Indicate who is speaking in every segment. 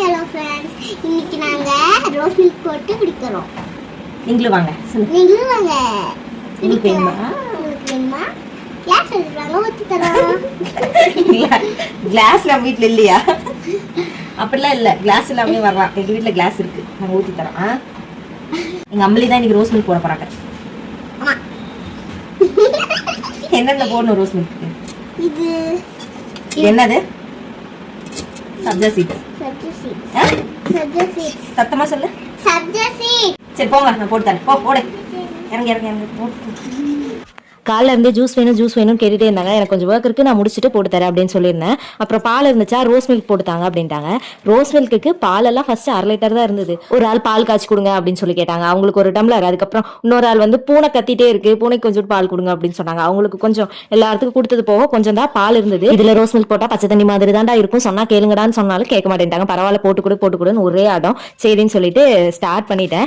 Speaker 1: Hello friends, இன்னைக்கு நாங்க rose milk போட்டு குடிக்கிறோம்.
Speaker 2: நீங்களும் வாங்க.
Speaker 1: நீங்களும் வாங்க.
Speaker 2: உங்களுக்கு வேணுமா?
Speaker 1: உங்களுக்கு வேணுமா? கிளாஸ் எடுத்துறாங்க, ஊத்தி தரோம்.
Speaker 2: கிளாஸ் நம்ம வீட்ல இல்லையா? அப்படிலாம் இல்ல, கிளாஸ் இல்லாமலே வரலாம். எங்க வீட்ல கிளாஸ் இருக்கு, நாங்க ஊத்தி தரோம். எங்க அம்மலி தான் இன்னைக்கு ரோஸ் மில்க் போட போறாங்க.
Speaker 1: ஆமா.
Speaker 2: என்னென்ன போடணும் ரோஸ் மில்க்?
Speaker 1: இது
Speaker 2: என்னது? சப்ஜா சீட்ஸ். சத்தமா சொல்லு.
Speaker 1: சப்ஜா சீட்.
Speaker 2: சரி போங்க, நான் போட்டு தரேன். போடு. இறங்க போட்டு. காலைல இருந்து ஜூஸ் வேணும்னு கேட்டுட்டே இருந்தாங்க. எனக்கு கொஞ்சம் ஒர்க் இருக்கு, நான் முடிச்சுட்டு போட்டு தரேன் அப்படின்னு சொல்லியிருந்தேன். அப்புறம் பால் இருந்துச்சா, ரோஸ் மில்க் போட்டுத்தாங்க அப்படின்ட்டாங்க. ரோஸ் மில்க்கு பாலெல்லாம் ஃபர்ஸ்ட் 1/2 லிட்டர் தான் இருந்தது. ஒரு ஆள் பால் காய்ச்சி கொடுங்க அப்படின்னு சொல்லி கேட்டாங்க, அவங்களுக்கு ஒரு டம்ளர். அதுக்கப்புறம் இன்னொரு ஆள் வந்து பூனை கத்திட்டே இருக்கு, பூனைக்கு கொஞ்சம் பால் கொடுங்க அப்படின்னு சொன்னாங்க. அவங்களுக்கு கொஞ்சம் எல்லாத்துக்கும் கொடுத்தது போக கொஞ்சம் தான் பால் இருந்தது. இதுல ரோஸ் மில்க் போட்டா பச்சை தண்ணி மாதிரி தான்டா இருக்கும், சொன்னா கேளுங்கடான்னு சொன்னாலும் கேட்க மாட்டேன்ட்டாங்க. பரவாயில்ல, போட்டு கொடுன்னு ஒரே ஆடம். சரின்னு சொல்லிட்டு ஸ்டார்ட் பண்ணிட்டேன்.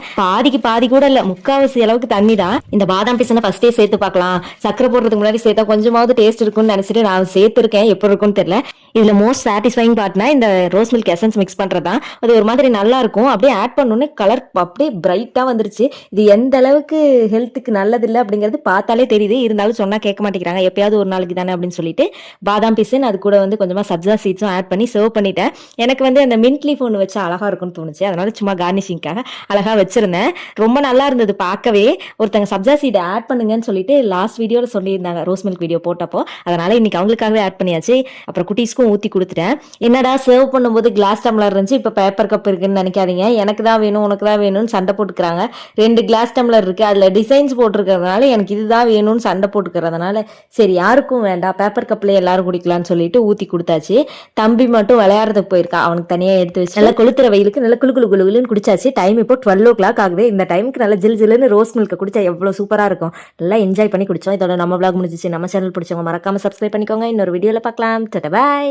Speaker 2: பாதி கூட இல்ல, 3/4 அளவுக்கு தண்ணி தான். இந்த பாதாம் பிசனை ஃபர்ஸ்டே சேர்த்து பார்க்கலாம், சக்கரை போடுறதுக்கு முன்னாடி சேர்த்தா கொஞ்சமாவது டேஸ்ட் இருக்கும்னு நினைச்சிட்டு நான் சேர்த்திருக்கேன். எப்படி இருக்கும்னு தெரியல. இதுல மோஸ்ட் சாட்டிஸ்ஃபைங் பார்ட்னா இந்த ரோஸ் மில்க் எசன்ஸ் மிக்ஸ் பண்றதா. அது ஒரு மாதிரி நல்லா இருக்கும். அப்படியே ஆட் பண்ணோன்னே கலர் அப்படியே பிரைட்டா வந்துருச்சு. இது எந்த அளவுக்கு ஹெல்த்துக்கு நல்லது இல்லை அப்படிங்கிறது பார்த்தாலே தெரியுது. இருந்தாலும் சொன்னா கேட்க மாட்டேங்கிறாங்க, எப்பயாவது ஒரு நாளைக்கு தானே அப்படின்னு சொல்லிட்டு பாதாம் பிசன் அது கூட வந்து கொஞ்சமா சப்ஜா சீட்ஸும் ஆட் பண்ணி சர்வ் பண்ணிட்டேன். எனக்கு வந்து அந்த மின்ட் லீஃப் ஒன்று வச்சா அழகா இருக்கும்னு தோணுச்சு, அதனால சும்மா கார்னிஷிங்காக அழகா வச்சிருந்தேன். ரொம்ப நல்லா இருந்தது பார்க்கவே. ஒருத்தங்க சப்ஜா சீட் ஆட் பண்ணுங்கன்னு சொல்லிட்டு லாஸ்ட் வீடியோல சொல்லியிருந்தாங்க, ரோஸ் மில்க் வீடியோ போட்டப்போ. அதனால இன்னைக்கு அவங்களுக்காகவே ஆட் பண்ணியாச்சு. அப்புறம் குட்டீஸ்க்கும் ஊத்தி கொடுத்துட்டேன். என்னடா சர்வ் பண்ணும்போது கிளாஸ் டம்ளர் இருந்துச்சு, இப்ப பேப்பர் கப் இருக்குன்னு நினைக்காதீங்க. எனக்கு தான் வேணும், உனக்கு தான் வேணும்னு சண்டை போட்டுக்கிறாங்க. 2 கிளாஸ் டம்ளர் இருக்கு, அதுல டிசைன்ஸ் போட்டிருக்கிறதுனால எனக்கு இதுதான் வேணும்னு சண்டை போட்டுக்கிறதுனால சரி யாருக்கும் வேண்டாம், பேப்பர் கப்ல எல்லாரும் குடிக்கலாம்னு சொல்லிட்டு ஊத்தி கொடுத்தாச்சு. தம்பி மட்டும் விளையாடுறதுக்கு போயிருக்கான், அவனுக்கு தனியா எடுத்து வச்சு நல்லா கொளுத்துற வெயிலுக்கு நல்லா குளுன்னு குடிச்சாச்சு. டைம் இப்போ 12 o'clock ஆகுது. இந்த டைமுக்கு நல்லா ஜில்லுன்னு ரோஸ் மில்க் குடிச்சா எவ்வளவு சூப்பரா இருக்கும். நல்லா என்ஜாய் பண்ணி குடிச்சோம். இதோட நம்ம vlog முடிஞ்சிச்சு. நம்ம சேனல் பிடிச்சவங்க மறக்காம சப்ஸ்கிரைப் பண்ணிக்கோங்க. இன்னொரு வீடியோல பார்க்கலாம். Tata bye.